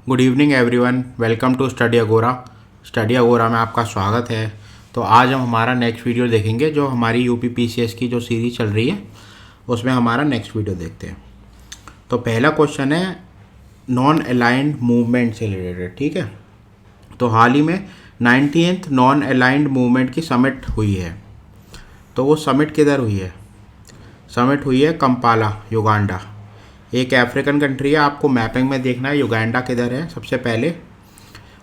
Good evening everyone, welcome to Study Agora. Study Agora में आपका स्वागत है। तो आज हम हमारा नेक्स्ट वीडियो देखेंगे, जो हमारी यूपी पीसीएस की जो सीरीज चल रही है उसमें हमारा नेक्स्ट वीडियो देखते हैं। तो पहला क्वेश्चन है नॉन अलाइंड मूवमेंट से रिलेटेड। ठीक है, तो हाल ही में 19th नॉन अलाइंड मूवमेंट की समिट हुई है। तो वो समिट किधर हुई है? समिट हुई है कंपाला, युगांडा। एक अफ्रीकन कंट्री है, आपको मैपिंग में देखना है युगांडा किधर है सबसे पहले।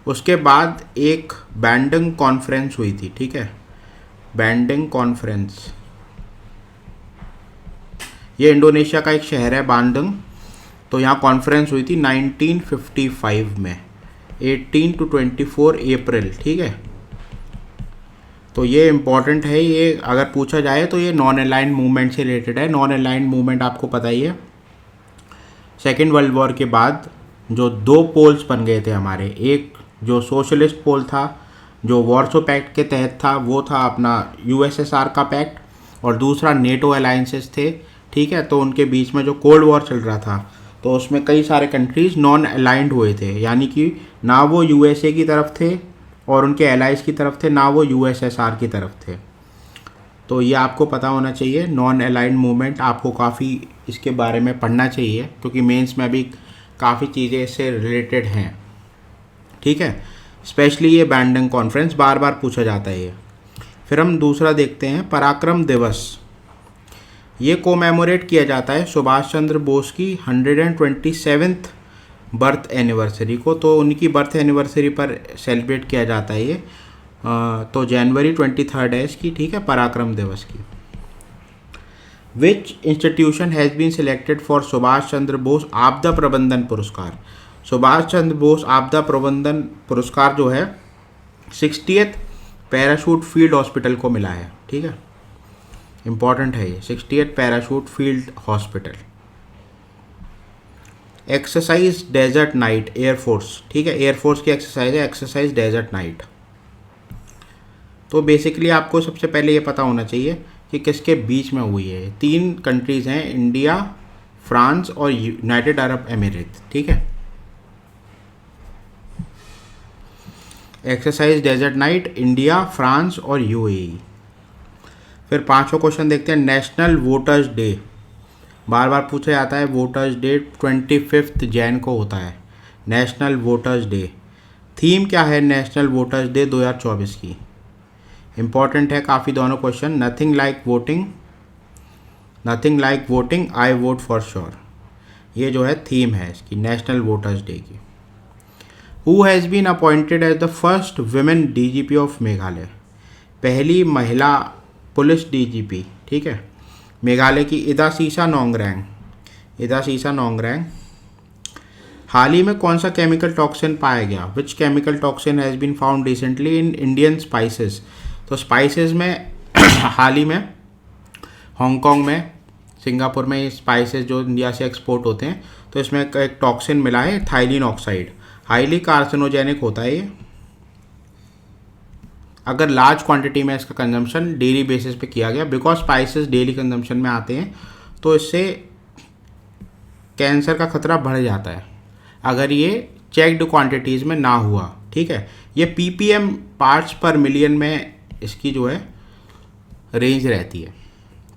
उसके बाद एक बैंडिंग कॉन्फ्रेंस हुई थी। ठीक है, बैंडिंग कॉन्फ्रेंस, ये इंडोनेशिया का एक शहर है बैंडिंग। तो यहाँ कॉन्फ्रेंस हुई थी 1955 में, 18 to 24 अप्रैल। ठीक है, तो ये इम्पॉर्टेंट है। ये अगर पूछा जाए तो ये नॉन अलाइंड मूवमेंट से रिलेटेड है। नॉन अलाइंड मूवमेंट आपको पता ही है, सेकेंड वर्ल्ड वॉर के बाद जो दो पोल्स बन गए थे हमारे, एक जो सोशलिस्ट पोल था जो वॉर्सो पैक्ट के तहत था, वो था अपना यूएसएसआर का पैक्ट, और दूसरा नेटो अलायंसेस थे। ठीक है, तो उनके बीच में जो कोल्ड वॉर चल रहा था तो उसमें कई सारे कंट्रीज़ नॉन अलाइंड हुए थे, यानी कि ना वो यूएसए की तरफ थे और उनके एलाइज की तरफ थे, ना वो यूएसएसआर की तरफ थे। तो ये आपको पता होना चाहिए। नॉन अलाइंड मूवमेंट आपको काफ़ी इसके बारे में पढ़ना चाहिए, क्योंकि मेंस में भी काफ़ी चीज़ें इससे रिलेटेड हैं। ठीक है, स्पेशली ये बैंडिंग कॉन्फ्रेंस बार बार पूछा जाता है ये। फिर हम दूसरा देखते हैं पराक्रम दिवस। ये कोमेमोरेट किया जाता है सुभाष चंद्र बोस की 127th बर्थ एनिवर्सरी को। तो उनकी बर्थ एनिवर्सरी पर सेलिब्रेट किया जाता है ये। तो जनवरी 23 है इसकी। ठीक है, पराक्रम दिवस की। Which institution has been selected for Subhash Chandra Bose आपदा प्रबंधन पुरस्कार? सुभाष चंद्र बोस आपदा प्रबंधन पुरस्कार जो है 60th पैराशूट फील्ड हॉस्पिटल को मिला है। ठीक है, इंपॉर्टेंट है ये, 60th parachute field hospital. Exercise Desert Knight, air force. ठीक है, एयरफोर्स की एक्सरसाइज है एक्सरसाइज डेजर्ट नाइट। तो बेसिकली आपको सबसे पहले ये पता होना चाहिए कि किसके बीच में हुई है। तीन कंट्रीज़ हैं, इंडिया, फ्रांस और यूनाइटेड अरब एमिरेट। ठीक है, exercise Desert Knight, India, France और यूएई। फिर पांचवा क्वेश्चन देखते हैं नेशनल वोटर्स डे। बार बार पूछा जाता है, वोटर्स डे 25 जैन को होता है, नेशनल वोटर्स डे। थीम क्या है नेशनल वोटर्स डे 2024 की? इम्पॉर्टेंट है काफ़ी दोनों question. Nothing like voting, nothing like voting, I vote for sure. ये जो है थीम है इसकी नेशनल वोटर्स डे की। Who has been appointed as the first women DGP of Meghalaya? पहली महिला पुलिस डीजीपी। ठीक है, मेघालय की इदासीसा नोंगरैंग, इदासीसा नोंगरैंग। हाल ही में कौन सा केमिकल टॉक्सिन पाया गया? Which chemical toxin has been found recently in Indian spices? तो स्पाइसेस में हाल ही में हांगकांग में, सिंगापुर में ये स्पाइसेस जो इंडिया से एक्सपोर्ट होते हैं, तो इसमें एक टॉक्सिन मिला है, थाइलिन ऑक्साइड। हाईली कार्सिनोजेनिक होता है ये। अगर लार्ज क्वांटिटी में इसका कंजम्पशन डेली बेसिस पे किया गया, बिकॉज स्पाइसेस डेली कंजम्पशन में आते हैं, तो इससे कैंसर का खतरा बढ़ जाता है अगर ये चेक्ड क्वांटिटीज़ में ना हुआ। ठीक है, ये ppm पार्ट्स पर मिलियन में इसकी जो है रेंज रहती है,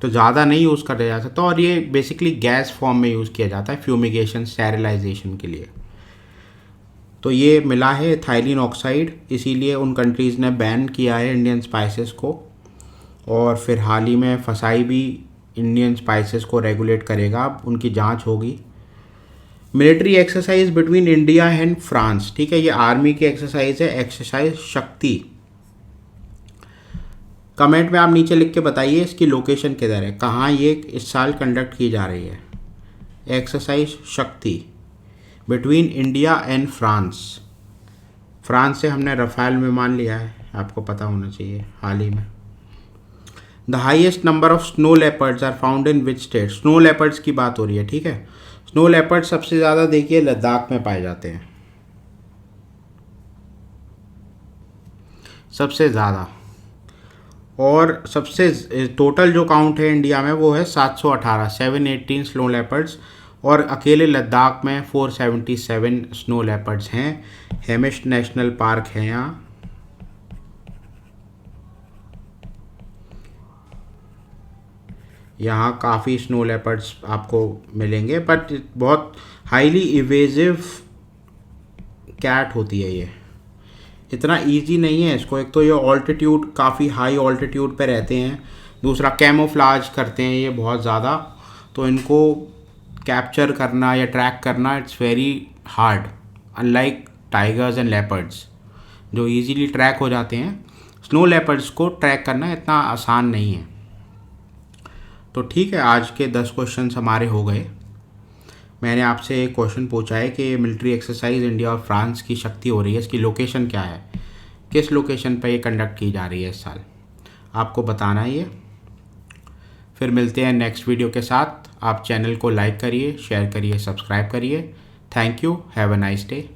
तो ज़्यादा नहीं यूज़ करा जा सकता। और ये बेसिकली गैस फॉर्म में यूज़ किया जाता है फ्यूमिगेशन, स्टेरिलाइजेशन के लिए। तो ये मिला है थाइलिन ऑक्साइड, इसीलिए उन कंट्रीज़ ने बैन किया है इंडियन स्पाइसेस को। और फिर हाल ही में फसाई भी इंडियन स्पाइसेस को रेगुलेट करेगा, अब उनकी जांच होगी। Military exercise between India and France. ठीक है, ये आर्मी की एक्सरसाइज है, एक्सरसाइज शक्ति। कमेंट में आप नीचे लिख के बताइए इसकी लोकेशन किधर है, कहाँ ये इस साल कंडक्ट की जा रही है। एक्सरसाइज शक्ति between India and France. France से हमने रफाल विमान लिया है, आपको पता होना चाहिए हाल ही में। The highest number of snow leopards are found in which state? Snow leopards की बात हो रही है। ठीक है, स्नो लेपर्ड सबसे ज़्यादा देखिए लद्दाख में पाए जाते हैं, सबसे ज़्यादा। और सबसे टोटल जो काउंट है इंडिया में वो है 718, 718 स्नो लेपर्ड्स, और अकेले लद्दाख में 477 स्नो लेपर्ड्स हैं। हेमिश नेशनल पार्क है यहाँ। यहाँ काफ़ी स्नो लेपर्ड्स आपको मिलेंगे, बट बहुत हाईली इवेजिव कैट होती है ये, इतना इजी नहीं है इसको। एक तो ये ऑल्टीट्यूड, काफ़ी हाई ऑल्टीट्यूड पे रहते हैं, दूसरा कैमोफ्लाज करते हैं ये बहुत ज़्यादा, तो इनको कैप्चर करना या ट्रैक करना it's very hard, unlike tigers and leopards जो इजीली ट्रैक हो जाते हैं। स्नो लेपर्ड्स को ट्रैक करना इतना आसान नहीं है। तो ठीक है, आज के 10 क्वेश्चंस हमारे हो गए। मैंने आपसे एक क्वेश्चन पूछा है कि मिलिट्री एक्सरसाइज इंडिया और फ्रांस की शक्ति हो रही है, इसकी लोकेशन क्या है, किस लोकेशन पर ये कंडक्ट की जा रही है इस साल, आपको बताना है ये। फिर मिलते हैं नेक्स्ट वीडियो के साथ। आप चैनल को लाइक करिए, शेयर करिए, सब्सक्राइब करिए। Thank you, have a nice day.